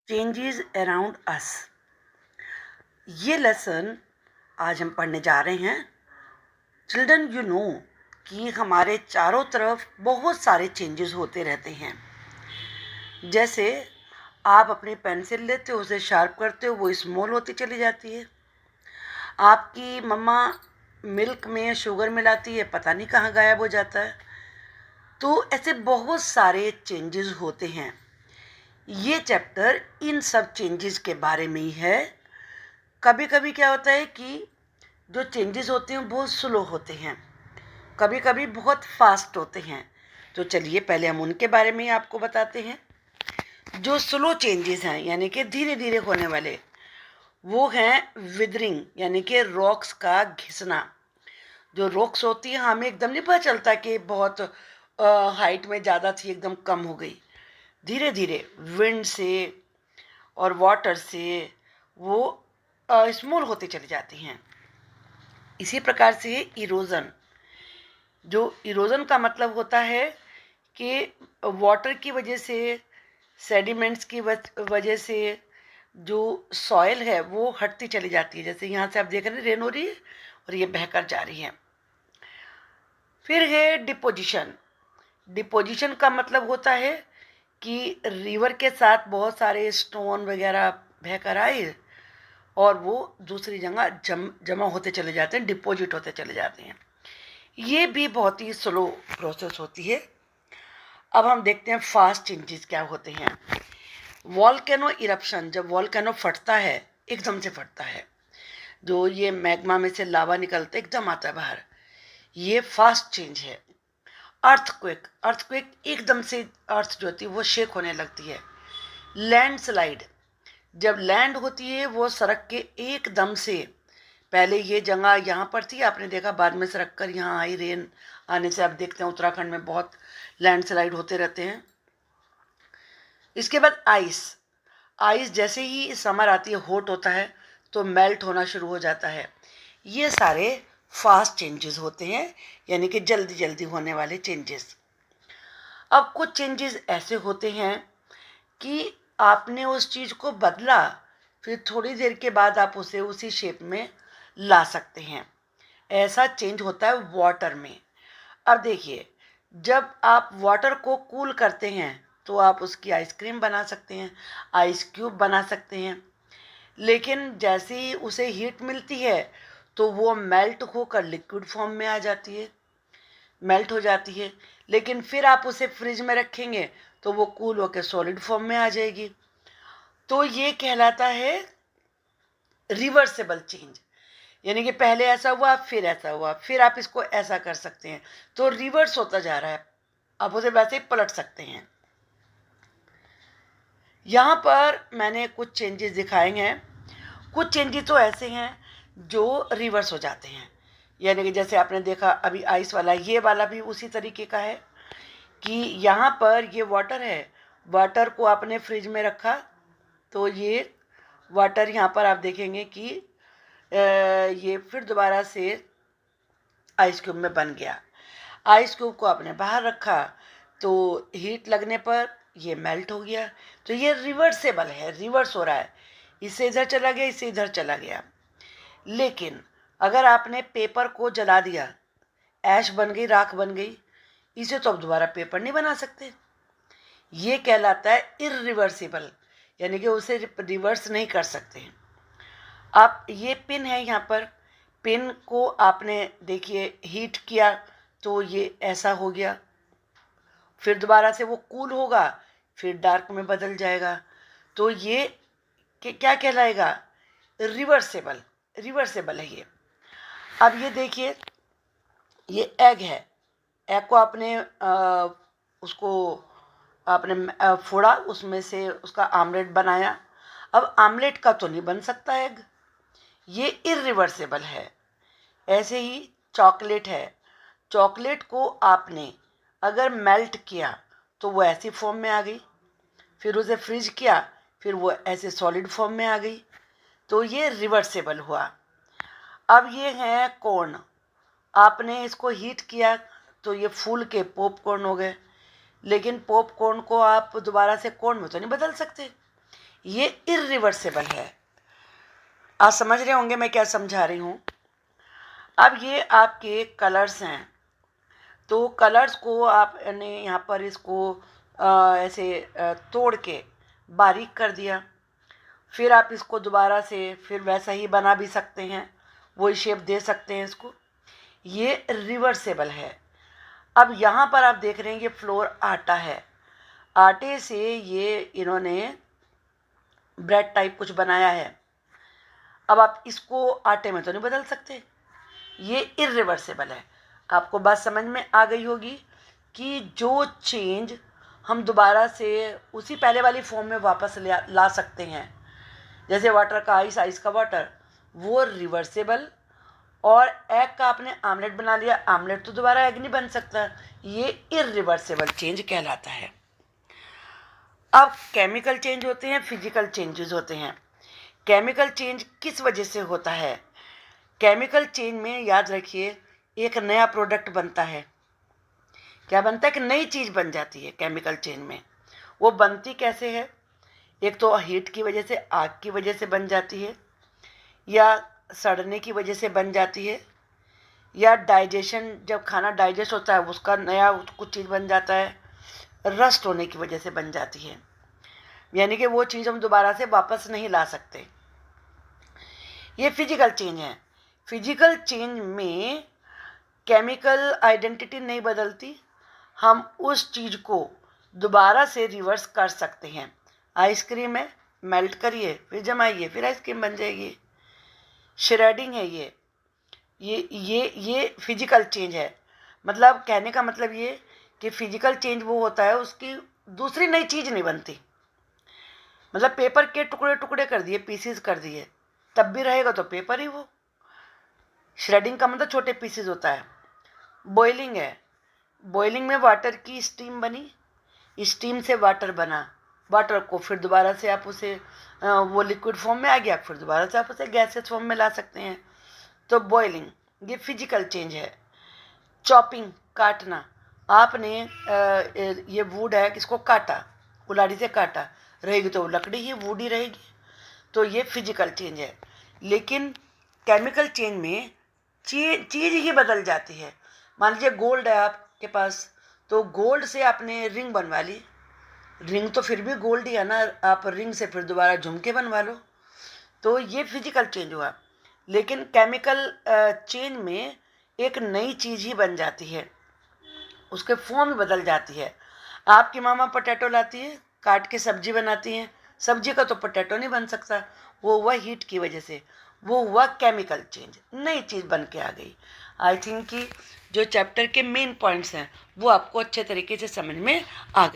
Changes around us. ये lesson आज हम पढ़ने जा रहे हैं। चिल्ड्रन, यू नो कि हमारे चारों तरफ बहुत सारे चेंजेस होते रहते हैं। जैसे आप अपनी पेंसिल लेते हो, उसे शार्प करते हो, वो स्मॉल होती चली जाती है। आपकी मम्मा मिल्क में शुगर मिलाती है, पता नहीं कहाँ गायब हो जाता है। तो ऐसे बहुत सारे चेंजेस होते हैं। ये चैप्टर इन सब चेंजेस के बारे में ही है। कभी कभी क्या होता है कि जो चेंजेस होते हैं बहुत स्लो होते हैं, कभी कभी बहुत फास्ट होते हैं। तो चलिए पहले हम उनके बारे में ही आपको बताते हैं। जो स्लो चेंजेस हैं यानी कि धीरे धीरे होने वाले, वो हैं विदरिंग यानी कि रॉक्स का घिसना। जो रॉक्स होती है हमें एकदम नहीं पता चलता कि बहुत हाइट में ज़्यादा थी, एकदम कम हो गई। धीरे धीरे विंड से और वाटर से वो स्मॉल होती चली जाती हैं। इसी प्रकार से इरोजन, जो इरोजन का मतलब होता है कि वाटर की वजह से, सेडिमेंट्स की वजह से जो सॉइल है वो हटती चली जाती है। जैसे यहाँ से आप देख रहे हैं रेन हो रही है और ये बहकर जा रही है। फिर है डिपोजिशन। डिपोजिशन का मतलब होता है कि रिवर के साथ बहुत सारे स्टोन वगैरह बहकर आए और वो दूसरी जगह जमा होते चले जाते हैं, डिपॉजिट होते चले जाते हैं। ये भी बहुत ही स्लो प्रोसेस होती है। अब हम देखते हैं फास्ट चेंजेस क्या होते हैं। वॉल्केनो इरप्शन, जब वॉल्केनो फटता है, एकदम से फटता है, जो ये मैग्मा में से लावा निकलता है, एकदम आता है बाहर, ये फास्ट चेंज है। अर्थक्वेक, अर्थक्वेक एकदम से अर्थ जो होती है वो शेक होने लगती है। लैंडस्लाइड, जब लैंड होती है वो सड़क के एकदम से, पहले ये जगह यहाँ पर थी, आपने देखा, बाद में सड़क कर यहाँ आई, रेन आने से आप देखते हैं उत्तराखंड में बहुत लैंडस्लाइड होते रहते हैं। इसके बाद आइस, आइस जैसे ही समर आती है, हॉट होता है तो मेल्ट होना शुरू हो जाता है। ये सारे फास्ट चेंजेस होते हैं, यानी कि जल्दी जल्दी होने वाले चेंजेस। अब कुछ चेंजेस ऐसे होते हैं कि आपने उस चीज़ को बदला, फिर थोड़ी देर के बाद आप उसे उसी शेप में ला सकते हैं। ऐसा चेंज होता है वाटर में। अब देखिए, जब आप वाटर को कूल करते हैं तो आप उसकी आइसक्रीम बना सकते हैं, आइस क्यूब बना सकते हैं। लेकिन जैसे ही उसे हीट मिलती है तो वो मेल्ट होकर लिक्विड फॉर्म में आ जाती है, मेल्ट हो जाती है। लेकिन फिर आप उसे फ्रिज में रखेंगे तो वो कूल होकर सॉलिड फॉर्म में आ जाएगी। तो ये कहलाता है रिवर्सेबल चेंज, यानी कि पहले ऐसा हुआ, फिर ऐसा हुआ, फिर आप इसको ऐसा कर सकते हैं, तो रिवर्स होता जा रहा है, आप उसे वैसे ही पलट सकते हैं। यहाँ पर मैंने कुछ चेंजेस दिखाए हैं। कुछ चेंजेस तो ऐसे हैं जो रिवर्स हो जाते हैं, यानी कि जैसे आपने देखा अभी आइस वाला, ये वाला भी उसी तरीके का है कि यहाँ पर ये वाटर है, वाटर को आपने फ्रिज में रखा तो ये वाटर यहाँ पर आप देखेंगे कि ये फिर दोबारा से आइस क्यूब में बन गया। आइस क्यूब को आपने बाहर रखा तो हीट लगने पर ये मेल्ट हो गया। तो ये रिवर्सेबल है, रिवर्स हो रहा है, इससे इधर चला गया, इससे इधर चला गया। लेकिन अगर आपने पेपर को जला दिया, ऐश बन गई, राख बन गई, इसे तो अब दोबारा पेपर नहीं बना सकते। ये कहलाता है इरिवर्सिबल, यानी कि उसे रिवर्स नहीं कर सकते हैं। आप ये पिन है यहाँ पर, पिन को आपने देखिए हीट किया तो ये ऐसा हो गया, फिर दोबारा से वो कूल होगा, फिर डार्क में बदल जाएगा। तो ये क्या कहलाएगा, रिवर्सेबल, रिवर्सेबल है ये। अब ये देखिए, ये एग है, एग को आपने उसको आपने फोड़ा, उसमें से उसका आमलेट बनाया। अब आमलेट का तो नहीं बन सकता एग, ये इरिवर्सेबल है। ऐसे ही चॉकलेट है, चॉकलेट को आपने अगर मेल्ट किया तो वो ऐसी फॉर्म में आ गई, फिर उसे फ्रीज किया, फिर वो ऐसे सॉलिड फॉर्म में आ गई, तो ये रिवर्सेबल हुआ। अब ये है कॉर्न, आपने इसको हीट किया तो ये फूल के पॉपकॉर्न हो गए, लेकिन पॉपकॉर्न को आप दोबारा से कॉर्न में तो नहीं बदल सकते, ये इरिवर्सिबल है। आप समझ रहे होंगे मैं क्या समझा रही हूँ। अब ये आपके कलर्स हैं, तो कलर्स को आपने यहाँ पर इसको ऐसे तोड़ के बारीक कर दिया, फिर आप इसको दोबारा से फिर वैसा ही बना भी सकते हैं, वही शेप दे सकते हैं इसको। ये रिवर्सेबल है। अब यहाँ पर आप देख रहे हैं ये फ्लोर आटा है, आटे से ये इन्होंने ब्रेड टाइप कुछ बनाया है। अब आप इसको आटे में तो नहीं बदल सकते, ये इरिवर्सिबल है। आपको बात समझ में आ गई होगी कि जो चेंज हम दोबारा से उसी पहले वाली फॉर्म में वापस ला सकते हैं, जैसे वाटर का आइस, आइस का वाटर, वो रिवर्सेबल। और एग का आपने आमलेट बना लिया, आमलेट तो दोबारा एग नहीं बन सकता, ये इरिवर्सेबल चेंज कहलाता है। अब केमिकल चेंज होते हैं, फिजिकल चेंजेस होते हैं। केमिकल चेंज किस वजह से होता है? केमिकल चेंज में याद रखिए एक नया प्रोडक्ट बनता है। क्या बनता है? कि नई चीज़ बन जाती है केमिकल चेंज में। वो बनती कैसे है? एक तो हीट की वजह से, आग की वजह से बन जाती है, या सड़ने की वजह से बन जाती है, या डाइजेशन, जब खाना डाइजेस्ट होता है उसका नया कुछ चीज़ बन जाता है, रस्ट होने की वजह से बन जाती है। यानी कि वो चीज़ हम दोबारा से वापस नहीं ला सकते। ये फिजिकल चेंज है। फिजिकल चेंज में केमिकल आइडेंटिटी नहीं बदलती, हम उस चीज़ को दोबारा से रिवर्स कर सकते हैं। आइसक्रीम है, मेल्ट करिए फिर जमाइए, फिर आइसक्रीम बन जाएगी। श्रेडिंग है ये फिजिकल चेंज है। मतलब कहने का मतलब ये कि फिजिकल चेंज वो होता है, उसकी दूसरी नई चीज़ नहीं बनती। मतलब पेपर के टुकड़े टुकड़े कर दिए, पीसीज कर दिए, तब भी रहेगा तो पेपर ही वो। श्रेडिंग का मतलब छोटे पीसेस होता है। बॉइलिंग है, बॉइलिंग में वाटर की स्टीम बनी, स्टीम से वाटर बना, वाटर को फिर दोबारा से आप उसे वो लिक्विड फॉर्म में आ गया, फिर दोबारा से आप उसे गैसेस फॉर्म में ला सकते हैं। तो बॉइलिंग ये फिजिकल चेंज है। चॉपिंग, काटना, आपने ये वुड है, इसको काटा, कुल्हाड़ी से काटा, रहेगी तो लकड़ी ही वुड ही रहेगी, तो ये फिजिकल चेंज है। लेकिन केमिकल चेंज में चीज़ ही बदल जाती है। मान लीजिए गोल्ड है आपके पास, तो गोल्ड से आपने रिंग बनवा ली, रिंग तो फिर भी गोल्ड ही है ना, आप रिंग से फिर दोबारा झुमके बनवा लो, तो ये फिजिकल चेंज हुआ। लेकिन केमिकल चेंज में एक नई चीज़ ही बन जाती है, उसके फॉर्म ही बदल जाती है। आपकी मामा पोटैटो लाती है, काट के सब्जी बनाती हैं, सब्जी का तो पोटैटो नहीं बन सकता, वो हुआ हीट की वजह से, वो हुआ केमिकल चेंज, नई चीज़ बन के आ गई। आई थिंक कि जो चैप्टर के मेन पॉइंट्स हैं वो आपको अच्छे तरीके से समझ में आ गए।